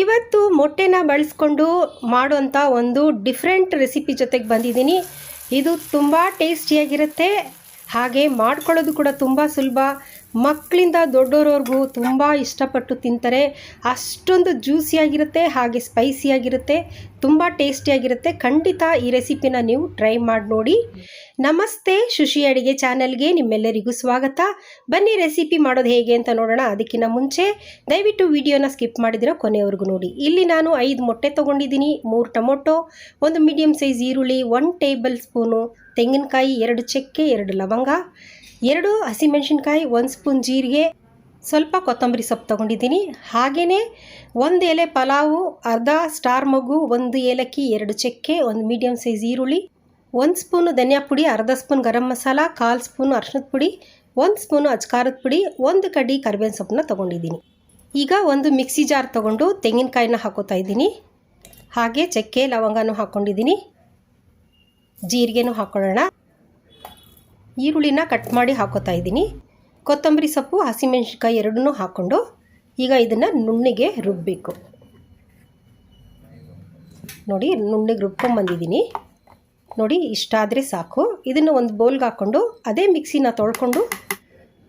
ಇವತ್ತು ಮೊಟ್ಟೆನ ಬಳಸ್ಕೊಂಡು ಮಾಡುವಂಥ ಒಂದು ಡಿಫ್ರೆಂಟ್ ರೆಸಿಪಿ ಜೊತೆಗೆ ಬಂದಿದ್ದೀನಿ. ಇದು ತುಂಬ ಟೇಸ್ಟಿಯಾಗಿರುತ್ತೆ, ಹಾಗೆ ಮಾಡ್ಕೊಳ್ಳೋದು ಕೂಡ ತುಂಬ ಸುಲಭ. ಮಕ್ಕಳಿಂದ ದೊಡ್ಡೋರವರೆಗೂ ತುಂಬ ಇಷ್ಟಪಟ್ಟು ತಿಂತಾರೆ. ಅಷ್ಟೊಂದು ಜ್ಯೂಸಿಯಾಗಿರುತ್ತೆ, ಹಾಗೆ ಸ್ಪೈಸಿಯಾಗಿರುತ್ತೆ, ತುಂಬ ಟೇಸ್ಟಿಯಾಗಿರುತ್ತೆ. ಖಂಡಿತ ಈ ರೆಸಿಪಿನ ನೀವು ಟ್ರೈ ಮಾಡಿ ನೋಡಿ. ನಮಸ್ತೆ, ಶುಶಿ ಅಡಿಗೆ ಚಾನಲ್ಗೆ ನಿಮ್ಮೆಲ್ಲರಿಗೂ ಸ್ವಾಗತ. ಬನ್ನಿ ರೆಸಿಪಿ ಮಾಡೋದು ಹೇಗೆ ಅಂತ ನೋಡೋಣ. ಅದಕ್ಕಿಂತ ಮುಂಚೆ ದಯವಿಟ್ಟು ವಿಡಿಯೋನ ಸ್ಕಿಪ್ ಮಾಡಿದಿರೋ ಕೊನೆಯವರೆಗೂ ನೋಡಿ. ಇಲ್ಲಿ ನಾನು 5 ಮೊಟ್ಟೆ ತೊಗೊಂಡಿದ್ದೀನಿ, 3 ಟೊಮೊಟೊ, 1 ಮೀಡಿಯಮ್ ಸೈಜ್ ಈರುಳ್ಳಿ, 1 ಟೇಬಲ್ ಸ್ಪೂನು ತೆಂಗಿನಕಾಯಿ, 2 ಚಕ್ಕೆ, 2 ಲವಂಗ, 2 ಹಸಿಮೆಣಸಿನ್ಕಾಯಿ, 1 ಸ್ಪೂನ್ ಜೀರಿಗೆ, ಸ್ವಲ್ಪ ಕೊತ್ತಂಬರಿ ಸೊಪ್ಪು ತೊಗೊಂಡಿದ್ದೀನಿ. ಹಾಗೆಯೇ 1 ಎಲೆ ಪಲಾವು, ಅರ್ಧ ಸ್ಟಾರ್ ಮಗು, 1 ಏಲಕ್ಕಿ, 2 ಚಕ್ಕೆ, 1 ಮೀಡಿಯಮ್ ಸೈಜ್ ಈರುಳ್ಳಿ, 1 ಸ್ಪೂನು ಧನಿಯಾ ಪುಡಿ, ಅರ್ಧ ಸ್ಪೂನ್ ಗರಂ ಮಸಾಲ, 1/4 ಸ್ಪೂನು ಅರಿಶಿಣದ ಪುಡಿ, 1 ಸ್ಪೂನು ಅಚ್ಕಾರದ ಪುಡಿ, 1 ಕಡ್ಡಿ ಕರಿಬೇವಿನ ಸೊಪ್ಪನ್ನ ತೊಗೊಂಡಿದ್ದೀನಿ. ಈಗ ಒಂದು ಮಿಕ್ಸಿ ಜಾರ್ ತೊಗೊಂಡು ತೆಂಗಿನಕಾಯಿನ ಹಾಕೋತಾ ಇದ್ದೀನಿ. ಹಾಗೆ ಚಕ್ಕೆ ಲವಂಗನೂ ಹಾಕ್ಕೊಂಡಿದ್ದೀನಿ. ಜೀರಿಗೆನೂ ಹಾಕ್ಕೊಳ್ಳೋಣ. ಈರುಳ್ಳಿನ ಕಟ್ ಮಾಡಿ ಹಾಕೋತಾ ಇದ್ದೀನಿ. ಕೊತ್ತಂಬರಿ ಸೊಪ್ಪು, ಹಸಿಮೆಣಸಿನ್ಕಾಯಿ ಎರಡನ್ನೂ ಹಾಕ್ಕೊಂಡು ಈಗ ಇದನ್ನು ನುಣ್ಣಗೆ ರುಬ್ಬಬೇಕು. ನೋಡಿ, ನುಣ್ಣಗೆ ರುಬ್ಕೊಂಡ್ಬಂದಿದ್ದೀನಿ. ನೋಡಿ, ಇಷ್ಟಾದರೆ ಸಾಕು. ಇದನ್ನು ಒಂದು ಬೌಲ್ಗೆ ಹಾಕ್ಕೊಂಡು ಅದೇ ಮಿಕ್ಸಿನ ತೊಳ್ಕೊಂಡು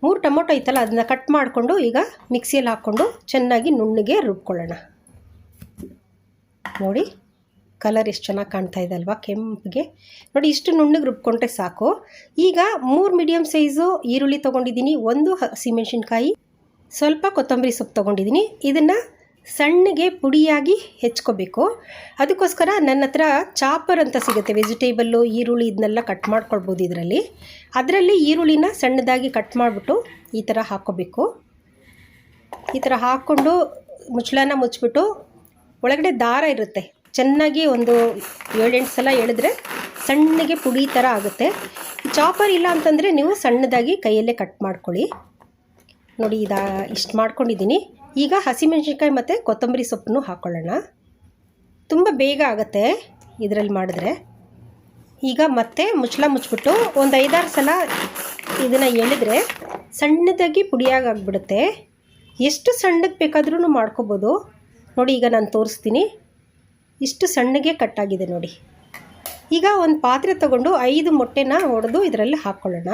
3 ಟೊಮೊಟೊ ಐತಲ್ಲ ಅದನ್ನು ಕಟ್ ಮಾಡಿಕೊಂಡು ಈಗ ಮಿಕ್ಸಿಯಲ್ಲಿ ಹಾಕ್ಕೊಂಡು ಚೆನ್ನಾಗಿ ನುಣ್ಣಗೆ ರುಬ್ಕೊಳ್ಳೋಣ. ನೋಡಿ, ಕಲರ್ ಎಷ್ಟು ಚೆನ್ನಾಗಿ ಕಾಣ್ತಾ ಇದೆ ಅಲ್ವಾ, ಕೆಂಪಿಗೆ. ನೋಡಿ, ಇಷ್ಟು ನುಣ್ಣಗೆ ರುಬ್ಕೊಂಡ್ರೆ ಸಾಕು. ಈಗ 3 ಮೀಡಿಯಮ್ ಸೈಜು ಈರುಳ್ಳಿ ತೊಗೊಂಡಿದ್ದೀನಿ, 1 ಹಸಿಮೆಣಸಿನ್ಕಾಯಿ, ಸ್ವಲ್ಪ ಕೊತ್ತಂಬರಿ ಸೊಪ್ಪು ತೊಗೊಂಡಿದ್ದೀನಿ. ಇದನ್ನು ಸಣ್ಣಗೆ ಪುಡಿಯಾಗಿ ಹೆಚ್ಕೋಬೇಕು. ಅದಕ್ಕೋಸ್ಕರ ನನ್ನ ಹತ್ರ ಚಾಪರ್ ಅಂತ ಸಿಗುತ್ತೆ, ವೆಜಿಟೇಬಲ್ಲು, ಈರುಳ್ಳಿ ಇದನ್ನೆಲ್ಲ ಕಟ್ ಮಾಡ್ಕೊಳ್ಬೋದು ಅದರಲ್ಲಿ ಈರುಳ್ಳಿನ ಸಣ್ಣದಾಗಿ ಕಟ್ ಮಾಡಿಬಿಟ್ಟು ಈ ಥರ ಹಾಕ್ಕೋಬೇಕು. ಈ ಥರ ಹಾಕ್ಕೊಂಡು ಮುಚ್ಚಳನ ಮುಚ್ಚಿಬಿಟ್ಟು ಒಳಗಡೆ ದಾರ ಇರುತ್ತೆ, ಚೆನ್ನಾಗಿ ಒಂದು 7-8 ಸಲ ಎಳೆದ್ರೆ ಸಣ್ಣಗೆ ಪುಡಿ ಥರ ಆಗುತ್ತೆ. ಚಾಪರ್ ಇಲ್ಲ ಅಂತಂದರೆ ನೀವು ಸಣ್ಣದಾಗಿ ಕೈಯಲ್ಲೇ ಕಟ್ ಮಾಡ್ಕೊಳ್ಳಿ. ನೋಡಿ, ಇಷ್ಟು ಮಾಡ್ಕೊಂಡಿದ್ದೀನಿ. ಈಗ ಹಸಿಮೆಣಸಿನ್ಕಾಯಿ ಮತ್ತು ಕೊತ್ತಂಬರಿ ಸೊಪ್ಪನ್ನು ಹಾಕ್ಕೊಳ್ಳೋಣ. ತುಂಬ ಬೇಗ ಆಗುತ್ತೆ ಇದರಲ್ಲಿ ಮಾಡಿದ್ರೆ. ಈಗ ಮತ್ತೆ ಮುಚ್ಚಳ ಮುಚ್ಚಿಬಿಟ್ಟು ಒಂದು 5-6 ಸಲ ಇದನ್ನು ಎಳೆದ್ರೆ ಸಣ್ಣದಾಗಿ ಪುಡಿಯಾಗಿ ಆಗಿಬಿಡುತ್ತೆ. ಎಷ್ಟು ಸಣ್ಣಗೆ ಬೇಕಾದ್ರೂ ಮಾಡ್ಕೋಬೋದು. ನೋಡಿ, ಈಗ ನಾನು ತೋರಿಸ್ತೀನಿ. ಇಷ್ಟು ಸಣ್ಣಗೆ ಕಟ್ಟಾಗಿದೆ ನೋಡಿ. ಈಗ ಒಂದು ಪಾತ್ರೆ ತಗೊಂಡು 5 ಮೊಟ್ಟೆನ ಒಡೆದು ಇದರಲ್ಲಿ ಹಾಕ್ಕೊಳ್ಳೋಣ.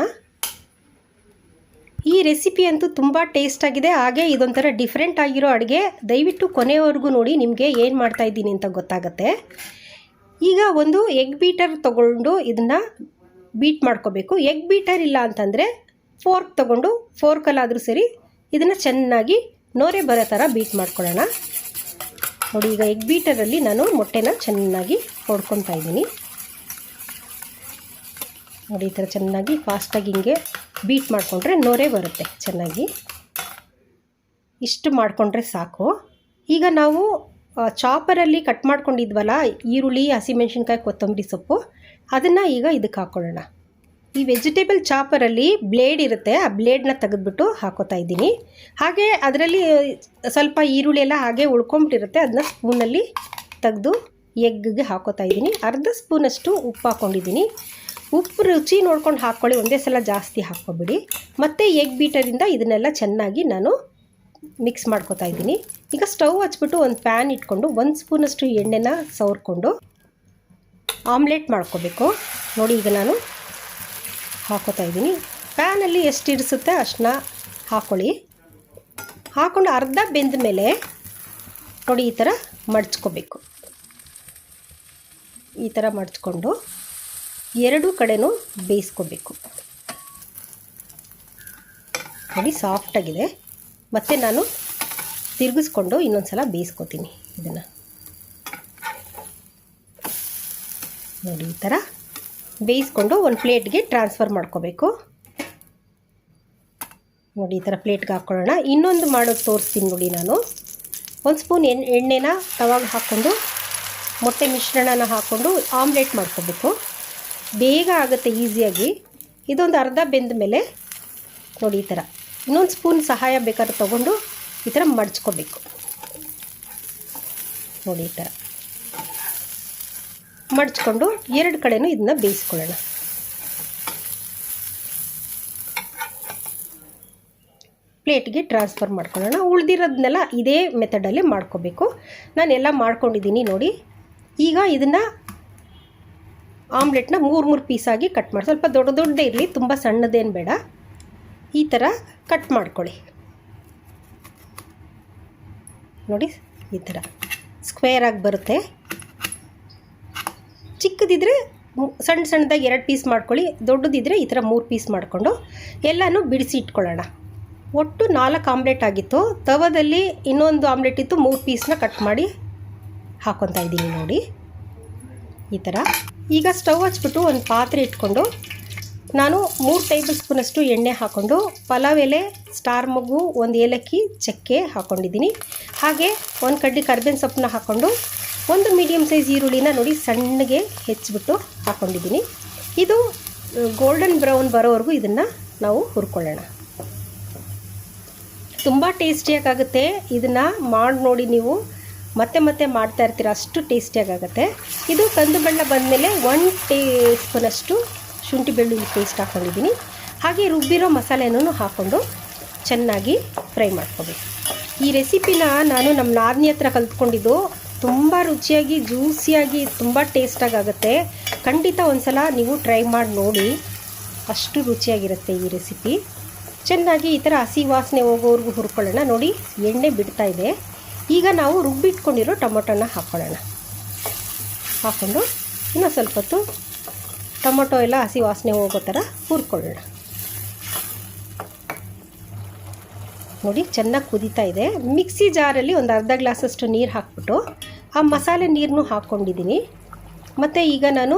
ಈ ರೆಸಿಪಿ ಅಂತೂ ತುಂಬ ಟೇಸ್ಟಾಗಿದೆ, ಹಾಗೆ ಇದೊಂಥರ ಡಿಫ್ರೆಂಟ್ ಆಗಿರೋ ಅಡುಗೆ. ದಯವಿಟ್ಟು ಕೊನೆಯವರೆಗೂ ನೋಡಿ, ನಿಮಗೆ ಏನು ಮಾಡ್ತಾಯಿದ್ದೀನಿ ಅಂತ ಗೊತ್ತಾಗುತ್ತೆ. ಈಗ ಒಂದು ಎಗ್ ಬೀಟರ್ ತೊಗೊಂಡು ಇದನ್ನು ಬೀಟ್ ಮಾಡ್ಕೋಬೇಕು. ಎಗ್ ಬೀಟರ್ ಇಲ್ಲ ಅಂತಂದರೆ ಫೋರ್ಕ್ ತೊಗೊಂಡು ಫೋರ್ಕಲ್ಲಾದರೂ ಸರಿ ಇದನ್ನು ಚೆನ್ನಾಗಿ ನೋರೆ ಬರೋ ಥರ ಬೀಟ್ ಮಾಡ್ಕೊಳ್ಳೋಣ. ನೋಡಿ, ಈಗ ಎಗ್ ಬೀಟರಲ್ಲಿ ನಾನು ಮೊಟ್ಟೆನ ಚೆನ್ನಾಗಿ ಹೊಡ್ಕೊತಾ ಇದ್ದೀನಿ. ನೋಡಿ, ಈ ಥರ ಚೆನ್ನಾಗಿ ಫಾಸ್ಟಾಗಿ ಹಿಂಗೆ ಬೀಟ್ ಮಾಡಿಕೊಂಡ್ರೆ ನೋರೆ ಬರುತ್ತೆ ಚೆನ್ನಾಗಿ. ಇಷ್ಟು ಮಾಡಿಕೊಂಡ್ರೆ ಸಾಕು. ಈಗ ನಾವು ಚಾಪರಲ್ಲಿ ಕಟ್ ಮಾಡ್ಕೊಂಡಿದ್ವಲ್ಲ ಈರುಳ್ಳಿ, ಹಸಿಮೆಣಸಿನ್ಕಾಯಿ, ಕೊತ್ತಂಬರಿ ಸೊಪ್ಪು, ಅದನ್ನು ಈಗ ಇದಕ್ಕೆ ಹಾಕ್ಕೊಳ್ಳೋಣ. ಈ ವೆಜಿಟೇಬಲ್ ಚಾಪರಲ್ಲಿ ಬ್ಲೇಡ್ ಇರುತ್ತೆ, ಆ ಬ್ಲೇಡ್ನ ತೆಗೆದುಬಿಟ್ಟು ಹಾಕೋತಾ ಇದ್ದೀನಿ. ಹಾಗೆ ಅದರಲ್ಲಿ ಸ್ವಲ್ಪ ಈರುಳ್ಳಿ ಎಲ್ಲ ಹಾಗೆ ಉಳ್ಕೊಂಬಿಟ್ಟಿರುತ್ತೆ, ಅದನ್ನ ಸ್ಪೂನಲ್ಲಿ ತೆಗೆದು ಎಗ್ಗೆ ಹಾಕೋತಾ ಇದ್ದೀನಿ. ಅರ್ಧ ಸ್ಪೂನಷ್ಟು ಉಪ್ಪು ಹಾಕ್ಕೊಂಡಿದ್ದೀನಿ. ಉಪ್ಪು ರುಚಿ ನೋಡ್ಕೊಂಡು ಹಾಕ್ಕೊಳ್ಳಿ, ಒಂದೇ ಸಲ ಜಾಸ್ತಿ ಹಾಕ್ಕೊಬಿಡಿ. ಮತ್ತು ಎಗ್ ಬೀಟರಿಂದ ಇದನ್ನೆಲ್ಲ ಚೆನ್ನಾಗಿ ನಾನು ಮಿಕ್ಸ್ ಮಾಡ್ಕೋತಾ ಇದ್ದೀನಿ. ಈಗ ಸ್ಟವ್ ಹಚ್ಬಿಟ್ಟು ಒಂದು ಪ್ಯಾನ್ ಇಟ್ಕೊಂಡು 1 ಸ್ಪೂನಷ್ಟು ಎಣ್ಣೆನ ಸವರ್ಕೊಂಡು ಆಮ್ಲೆಟ್ ಮಾಡ್ಕೋಬೇಕು. ನೋಡಿ, ಈಗ ನಾನು ಹಾಕೋತಾ ಇದ್ದೀನಿ. ಪ್ಯಾನಲ್ಲಿ ಎಷ್ಟು ಇರಿಸುತ್ತೆ ಅಷ್ಟನ್ನ ಹಾಕ್ಕೊಳ್ಳಿ. ಹಾಕ್ಕೊಂಡು ಅರ್ಧ ಬೆಂದ ಮೇಲೆ ನೋಡಿ ಈ ಥರ ಮಡ್ಚ್ಕೋಬೇಕು. ಈ ಥರ ಮಡ್ಚ್ಕೊಂಡು 2 ಕಡೆನೂ ಬೇಯಿಸ್ಕೋಬೇಕು. ನೋಡಿ, ಸಾಫ್ಟಾಗಿದೆ. ಮತ್ತು ನಾನು ತಿರುಗಿಸ್ಕೊಂಡು ಇನ್ನೊಂದು ಸಲ ಬೇಯಿಸ್ಕೊತೀನಿ ಇದನ್ನು. ನೋಡಿ, ಈ ಥರ ಬೇಯಿಸ್ಕೊಂಡು ಒಂದು ಪ್ಲೇಟ್ಗೆ ಟ್ರಾನ್ಸ್ಫರ್ ಮಾಡ್ಕೋಬೇಕು. ನೋಡಿ, ಈ ಥರ ಪ್ಲೇಟ್ಗೆ ಹಾಕ್ಕೊಳ್ಳೋಣ. ಇನ್ನೊಂದು ಮಾಡೋದು ತೋರಿಸ್ತೀನಿ ನೋಡಿ. ನಾನು 1 ಸ್ಪೂನ್ ಎಣ್ಣೆನ ತವಾಗ ಹಾಕ್ಕೊಂಡು ಮೊಟ್ಟೆ ಮಿಶ್ರಣನ ಹಾಕ್ಕೊಂಡು ಆಮ್ಲೆಟ್ ಮಾಡ್ಕೋಬೇಕು. ಬೇಗ ಆಗುತ್ತೆ ಈಸಿಯಾಗಿ. ಇದೊಂದು ಅರ್ಧ ಬೆಂದ ಮೇಲೆ ನೋಡಿ ಈ ಥರ ಇನ್ನೊಂದು ಸ್ಪೂನ್ ಸಹಾಯ ಬೇಕಾದ್ರೆ ತೊಗೊಂಡು ಈ ಥರ ಮಡ್ಚ್ಕೋಬೇಕು. ನೋಡಿ, ಈ ಥರ ಮಡ್ಚ್ಕೊಂಡು 2 ಕಡೆನೂ ಇದನ್ನ ಬೇಯಿಸ್ಕೊಳ್ಳೋಣ. ಪ್ಲೇಟ್ಗೆ ಟ್ರಾನ್ಸ್ಫರ್ ಮಾಡ್ಕೊಳ್ಳೋಣ. ಉಳಿದಿರೋದನ್ನೆಲ್ಲ ಇದೇ ಮೆಥಡಲ್ಲೇ ಮಾಡ್ಕೋಬೇಕು. ನಾನೆಲ್ಲ ಮಾಡ್ಕೊಂಡಿದ್ದೀನಿ ನೋಡಿ. ಈಗ ಇದನ್ನು ಆಮ್ಲೆಟ್ನ 3 ಪೀಸಾಗಿ ಕಟ್ ಮಾಡಿ, ಸ್ವಲ್ಪ ದೊಡ್ಡದೇ ಇರಲಿ, ತುಂಬ ಸಣ್ಣದೇನು ಬೇಡ. ಈ ಥರ ಕಟ್ ಮಾಡ್ಕೊಳ್ಳಿ ನೋಡಿ. ಈ ಥರ ಸ್ಕ್ವೇರಾಗಿ ಬರುತ್ತೆ. ಚಿಕ್ಕದಿದ್ದರೆ ಸಣ್ಣದಾಗಿ 2 ಪೀಸ್ ಮಾಡ್ಕೊಳ್ಳಿ, ದೊಡ್ಡದಿದ್ದರೆ ಈ ಥರ 3 ಪೀಸ್ ಮಾಡಿಕೊಂಡು ಎಲ್ಲನೂ ಬಿಡಿಸಿ ಇಟ್ಕೊಳ್ಳೋಣ. ಒಟ್ಟು 4 ಆಮ್ಲೆಟ್ ಆಗಿತ್ತು. ತವದಲ್ಲಿ ಇನ್ನೊಂದು ಆಮ್ಲೆಟ್ ಇತ್ತು, 3 ಪೀಸ್ನ ಕಟ್ ಮಾಡಿ ಹಾಕ್ಕೊತಾ ಇದ್ದೀನಿ ನೋಡಿ ಈ ಥರ. ಈಗ ಸ್ಟವ್ ಹಚ್ಬಿಟ್ಟು ಒಂದು ಪಾತ್ರೆ ಇಟ್ಕೊಂಡು ನಾನು 3 ಟೇಬಲ್ ಸ್ಪೂನಷ್ಟು ಎಣ್ಣೆ ಹಾಕ್ಕೊಂಡು ಪಲಾವ್ ಎಲೆ, ಸ್ಟಾರ್ ಮೊಗ್ಗು, 1 ಏಲಕ್ಕಿ, ಚಕ್ಕೆ ಹಾಕ್ಕೊಂಡಿದ್ದೀನಿ. ಹಾಗೆ 1 ಕಡ್ಡಿ ಕರ್ಬೇವಿನ ಸೊಪ್ಪನ್ನ ಹಾಕ್ಕೊಂಡು 1 ಮೀಡಿಯಮ್ ಸೈಜ್ ಈರುಳ್ಳಿನ ನೋಡಿ ಸಣ್ಣಗೆ ಹೆಚ್ಚಿಬಿಟ್ಟು ಹಾಕ್ಕೊಂಡಿದ್ದೀನಿ. ಇದು ಗೋಲ್ಡನ್ ಬ್ರೌನ್ ಬರೋವರೆಗೂ ಇದನ್ನು ನಾವು ಹುರ್ಕೊಳ್ಳೋಣ. ತುಂಬ ಟೇಸ್ಟಿಯಾಗುತ್ತೆ. ಇದನ್ನು ಮಾಡಿ ನೋಡಿ, ನೀವು ಮತ್ತೆ ಮತ್ತೆ ಮಾಡ್ತಾ ಇರ್ತೀರ, ಅಷ್ಟು ಟೇಸ್ಟಿಯಾಗುತ್ತೆ. ಇದು ಕಂದು ಬಣ್ಣ ಬಂದಮೇಲೆ 1 ಟೀ ಸ್ಪೂನಷ್ಟು ಶುಂಠಿ ಬೆಳ್ಳುಳ್ಳಿ ಪೇಸ್ಟ್ ಹಾಕ್ಕೊಂಡಿದ್ದೀನಿ. ಹಾಗೆ ರುಬ್ಬಿರೋ ಮಸಾಲೆನೂ ಹಾಕ್ಕೊಂಡು ಚೆನ್ನಾಗಿ ಫ್ರೈ ಮಾಡ್ಕೋಬೇಕು. ಈ ರೆಸಿಪಿನ ನಾನು ನಮ್ಮ ನಾದಿನಿ ಹತ್ರ ಕಲ್ತ್ಕೊಂಡಿದ್ದು. ತುಂಬ ರುಚಿಯಾಗಿ, ಜ್ಯೂಸಿಯಾಗಿ, ತುಂಬ ಟೇಸ್ಟಾಗುತ್ತೆ. ಖಂಡಿತ ಒಂದು ಸಲ ನೀವು ಟ್ರೈ ಮಾಡಿ ನೋಡಿ, ಅಷ್ಟು ರುಚಿಯಾಗಿರುತ್ತೆ ಈ ರೆಸಿಪಿ. ಚೆನ್ನಾಗಿ ಈ ಥರ ಹಸಿ ವಾಸನೆ ಹೋಗೋವರೆಗೂ ಹುರ್ಕೊಳ್ಳೋಣ ನೋಡಿ. ಎಣ್ಣೆ ಬಿಡ್ತಾ ಇದೆ. ಈಗ ನಾವು ರುಬ್ಬಿಟ್ಕೊಂಡಿರೋ ಟೊಮೊಟೊನ ಹಾಕ್ಕೊಳ್ಳೋಣ. ಹಾಕ್ಕೊಂಡು ಇನ್ನೂ ಸ್ವಲ್ಪ ಹೊತ್ತು ಟೊಮೊಟೊ ಎಲ್ಲ ಹಸಿ ವಾಸನೆ ಹೋಗೋ ಥರ ಹುರ್ಕೊಳ್ಳೋಣ ನೋಡಿ. ಚೆನ್ನಾಗಿ ಕುದೀತಾ ಇದೆ. ಮಿಕ್ಸಿ ಜಾರಲ್ಲಿ ಒಂದು ಅರ್ಧ ಗ್ಲಾಸಷ್ಟು ನೀರು ಹಾಕ್ಬಿಟ್ಟು ಆ ಮಸಾಲೆ ನೀರನ್ನು ಹಾಕ್ಕೊಂಡಿದ್ದೀನಿ. ಮತ್ತು ಈಗ ನಾನು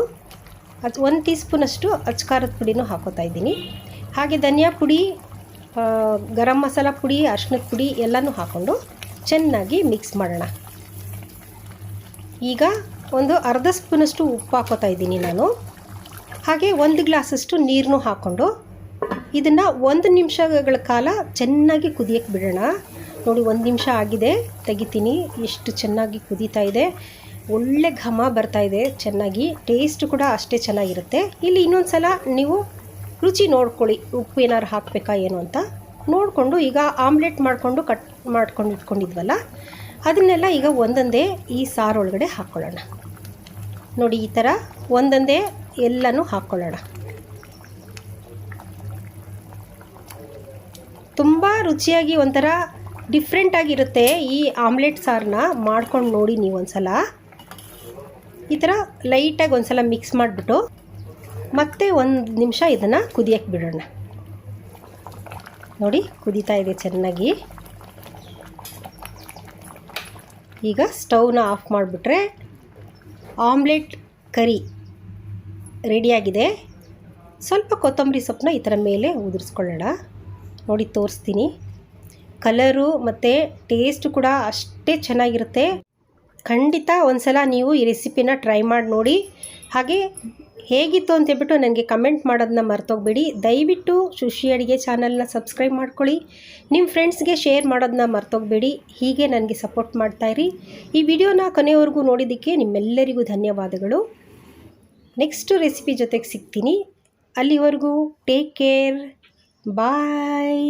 1 ಟೀ ಸ್ಪೂನಷ್ಟು ಅಚ್ಕಾರದ ಪುಡಿನೂ ಹಾಕೋತಾ ಇದ್ದೀನಿ. ಹಾಗೆ ಧನಿಯಾ ಪುಡಿ, ಗರಂ ಮಸಾಲ ಪುಡಿ, ಅರಿಶಿಣದ ಪುಡಿ ಎಲ್ಲನೂ ಹಾಕ್ಕೊಂಡು ಚೆನ್ನಾಗಿ ಮಿಕ್ಸ್ ಮಾಡೋಣ. ಈಗ ಒಂದು ಅರ್ಧ ಸ್ಪೂನಷ್ಟು ಉಪ್ಪು ಹಾಕೋತಾ ಇದ್ದೀನಿ ನಾನು. ಹಾಗೆ 1 ಗ್ಲಾಸಷ್ಟು ನೀರನ್ನು ಹಾಕ್ಕೊಂಡು ಇದನ್ನು 1 ನಿಮಿಷಗಳ ಕಾಲ ಚೆನ್ನಾಗಿ ಕುದಿಯಕ್ಕೆ ಬಿಡೋಣ ನೋಡಿ. 1 ನಿಮಿಷ ಆಗಿದೆ, ತೆಗಿತೀನಿ. ಎಷ್ಟು ಚೆನ್ನಾಗಿ ಕುದೀತಾ ಇದೆ, ಒಳ್ಳೆ ಘಮ ಬರ್ತಾ ಇದೆ ಚೆನ್ನಾಗಿ. ಟೇಸ್ಟ್ ಕೂಡ ಅಷ್ಟೇ ಚೆನ್ನಾಗಿರುತ್ತೆ. ಇಲ್ಲಿ ಇನ್ನೊಂದು ಸಲ ನೀವು ರುಚಿ ನೋಡ್ಕೊಳ್ಳಿ, ಉಪ್ಪು ಏನಾದ್ರು ಹಾಕಬೇಕಾ ಏನು ಅಂತ ನೋಡಿಕೊಂಡು. ಈಗ ಆಮ್ಲೆಟ್ ಮಾಡಿಕೊಂಡು ಕಟ್ ಮಾಡ್ಕೊಂಡು ಇಟ್ಕೊಂಡಿದ್ವಲ್ಲ, ಅದನ್ನೆಲ್ಲ ಈಗ ಒಂದೊಂದೇ ಈ ಸಾರೊಳಗಡೆ ಹಾಕ್ಕೊಳ್ಳೋಣ ನೋಡಿ. ಈ ಥರ ಒಂದೊಂದೇ ಎಲ್ಲನೂ ಹಾಕ್ಕೊಳ್ಳೋಣ. ತುಂಬ ರುಚಿಯಾಗಿ ಒಂಥರ ಡಿಫ್ರೆಂಟಾಗಿರುತ್ತೆ. ಈ ಆಮ್ಲೆಟ್ ಸಾರನ್ನ ಮಾಡ್ಕೊಂಡು ನೋಡಿ ನೀವು ಒಂದು ಸಲ. ಈ ಥರ ಲೈಟಾಗಿ ಒಂದು ಸಲ ಮಿಕ್ಸ್ ಮಾಡಿಬಿಟ್ಟು ಮತ್ತೆ 1 ನಿಮಿಷ ಇದನ್ನು ಕುದಿಯಕ್ಕೆ ಬಿಡೋಣ ನೋಡಿ. ಕುದೀತಾ ಇದೆ ಚೆನ್ನಾಗಿ. ಈಗ ಸ್ಟವ್ನ ಆಫ್ ಮಾಡಿಬಿಟ್ರೆ ಆಮ್ಲೆಟ್ ಕರಿ ರೆಡಿಯಾಗಿದೆ. ಸ್ವಲ್ಪ ಕೊತ್ತಂಬರಿ ಸೊಪ್ಪನ್ನ ಈ ಥರ ಮೇಲೆ ಉದುರಿಸ್ಕೊಳ್ಳೋಣ ನೋಡಿ. ತೋರಿಸ್ತೀನಿ. ಕಲರು ಮತ್ತು ಟೇಸ್ಟು ಕೂಡ ಅಷ್ಟೇ ಚೆನ್ನಾಗಿರುತ್ತೆ. ಖಂಡಿತ ಒಂದು ಸಲ ನೀವು ಈ ರೆಸಿಪಿನ ಟ್ರೈ ಮಾಡಿ ನೋಡಿ. ಹಾಗೆ ಹೇಗಿತ್ತು ಅಂತೇಳ್ಬಿಟ್ಟು ನನಗೆ ಕಮೆಂಟ್ ಮಾಡೋದನ್ನ ಮರ್ತೋಗಬೇಡಿ. ದಯವಿಟ್ಟು ಶುಶಿ ಅಡುಗೆ ಚಾನಲ್ನ ಸಬ್ಸ್ಕ್ರೈಬ್ ಮಾಡ್ಕೊಳ್ಳಿ. ನಿಮ್ಮ ಫ್ರೆಂಡ್ಸ್ಗೆ ಶೇರ್ ಮಾಡೋದನ್ನ ಮರ್ತೋಗಬೇಡಿ. ಹೀಗೆ ನನಗೆ ಸಪೋರ್ಟ್ ಮಾಡ್ತಾಯಿರಿ. ಈ ವಿಡಿಯೋನ ಕೊನೆಯವರೆಗೂ ನೋಡಿದ್ದಕ್ಕೆ ನಿಮ್ಮೆಲ್ಲರಿಗೂ ಧನ್ಯವಾದಗಳು. ನೆಕ್ಸ್ಟು ರೆಸಿಪಿ ಜೊತೆಗೆ ಸಿಗ್ತೀನಿ. ಅಲ್ಲಿವರೆಗೂ ಟೇಕ್ ಕೇರ್, ಬಾಯ್.